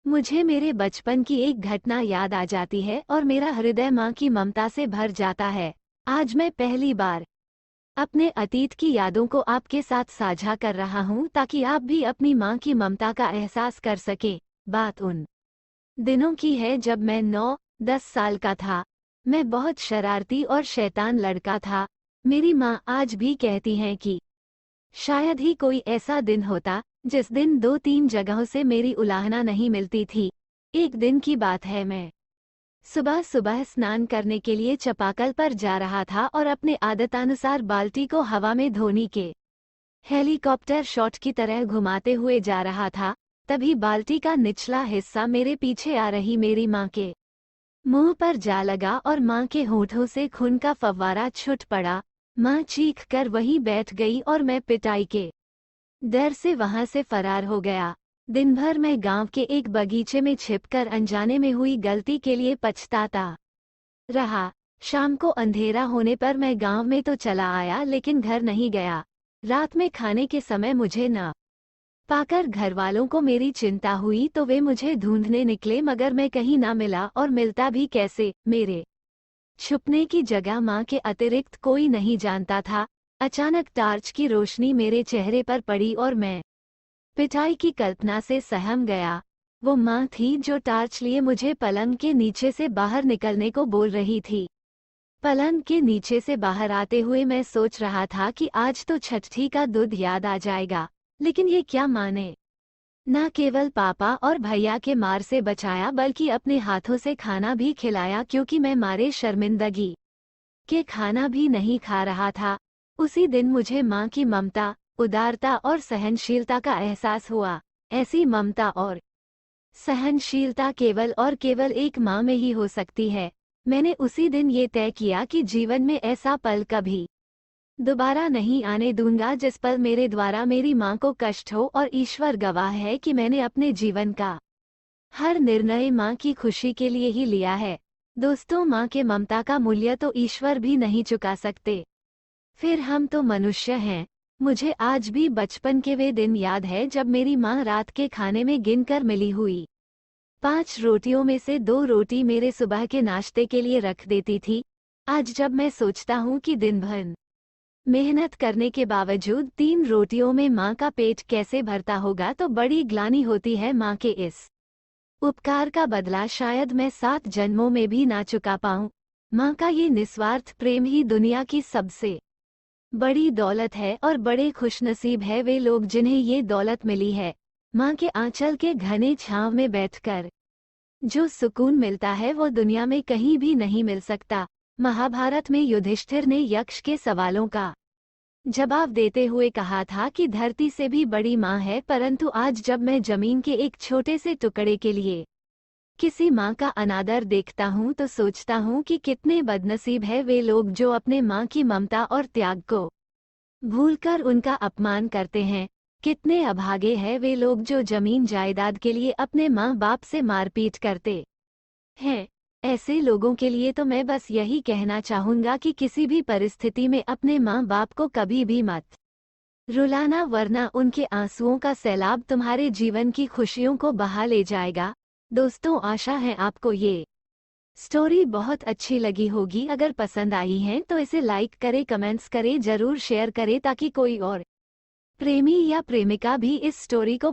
मुझे मेरे बचपन की एक घटना याद आ जाती है और मेरा हृदय माँ की ममता से भर जाता है। आज मैं पहली बार अपने अतीत की यादों को आपके साथ साझा कर रहा हूँ ताकि आप भी अपनी माँ की ममता का एहसास कर सके। बात उन दिनों की है जब मैं 9-10 साल का था। मैं बहुत शरारती और शैतान लड़का था। मेरी माँ आज भी कहती हैं कि शायद ही कोई ऐसा दिन होता जिस दिन 2-3 जगहों से मेरी उलाहना नहीं मिलती थी। एक दिन की बात है, मैं सुबह सुबह स्नान करने के लिए चापाकल पर जा रहा था और अपने आदतानुसार बाल्टी को हवा में धोनी के हेलीकॉप्टर शॉट की तरह घुमाते हुए जा रहा था। तभी बाल्टी का निचला हिस्सा मेरे पीछे आ रही मेरी माँ के मुंह पर जा लगा और माँ के होठों से खून का फव्वारा छूट पड़ा। माँ चीख कर वहीं बैठ गई और मैं पिटाई के डर से वहां से फरार हो गया। दिन भर मैं गांव के एक बगीचे में छिपकर अनजाने में हुई गलती के लिए पछताता रहा। शाम को अंधेरा होने पर मैं गांव में तो चला आया लेकिन घर नहीं गया। रात में खाने के समय मुझे न पाकर घरवालों को मेरी चिंता हुई तो वे मुझे ढूंढने निकले, मगर मैं कहीं ना मिला और मिलता भी कैसे। मेरे छुपने की जगह माँ के अतिरिक्त कोई नहीं जानता था। अचानक टार्च की रोशनी मेरे चेहरे पर पड़ी और मैं पिटाई की कल्पना से सहम गया। वो माँ थी जो टार्च लिए मुझे पलंग के नीचे से बाहर निकलने को बोल रही थी। पलंग के नीचे से बाहर आते हुए मैं सोच रहा था कि आज तो छठी का दूध याद आ जाएगा। लेकिन ये क्या माँ ने न केवल पापा और भैया के मार से बचाया बल्कि अपने हाथों से खाना भी खिलाया, क्योंकि मैं मारे शर्मिंदगी के खाना भी नहीं खा रहा था। उसी दिन मुझे माँ की ममता, उदारता और सहनशीलता का एहसास हुआ। ऐसी ममता और सहनशीलता केवल और केवल एक माँ में ही हो सकती है। मैंने उसी दिन ये तय किया कि जीवन में ऐसा पल कभी दोबारा नहीं आने दूंगा जिस पल मेरे द्वारा मेरी माँ को कष्ट हो, और ईश्वर गवाह है कि मैंने अपने जीवन का हर निर्णय माँ की खुशी के लिए ही लिया है। दोस्तों, माँ के ममता का मूल्य तो ईश्वर भी नहीं चुका सकते, फिर हम तो मनुष्य हैं। मुझे आज भी बचपन के वे दिन याद है जब मेरी माँ रात के खाने में गिनकर मिली हुई 5 रोटियों में से 2 रोटी मेरे सुबह के नाश्ते के लिए रख देती थी। आज जब मैं सोचता हूँ कि दिन भर मेहनत करने के बावजूद 3 रोटियों में माँ का पेट कैसे भरता होगा तो बड़ी ग्लानि होती है। माँ के इस उपकार का बदला शायद मैं 7 जन्मों में भी ना चुका पाऊँ। माँ का ये निस्वार्थ प्रेम ही दुनिया की सबसे बड़ी दौलत है, और बड़े खुशनसीब है वे लोग जिन्हें ये दौलत मिली है। माँ के आंचल के घने छांव में बैठकर जो सुकून मिलता है वो दुनिया में कहीं भी नहीं मिल सकता। महाभारत में युधिष्ठिर ने यक्ष के सवालों का जवाब देते हुए कहा था कि धरती से भी बड़ी माँ है, परंतु आज जब मैं जमीन के एक छोटे से टुकड़े के लिए किसी माँ का अनादर देखता हूँ तो सोचता हूँ कि कितने बदनसीब है वे लोग जो अपने माँ की ममता और त्याग को भूलकर उनका अपमान करते हैं। कितने अभागे हैं वे लोग जो जमीन जायदाद के लिए अपने माँ बाप से मारपीट करते हैं। ऐसे लोगों के लिए तो मैं बस यही कहना चाहूँगा कि किसी भी परिस्थिति में अपने माँ बाप को कभी भी मत रुलाना, वरना उनके आंसुओं का सैलाब तुम्हारे जीवन की खुशियों को बहा ले जाएगा। दोस्तों, आशा है आपको ये स्टोरी बहुत अच्छी लगी होगी। अगर पसंद आई है तो इसे लाइक करें, कमेंट्स करें, जरूर शेयर करें ताकि कोई और प्रेमी या प्रेमिका भी इस स्टोरी को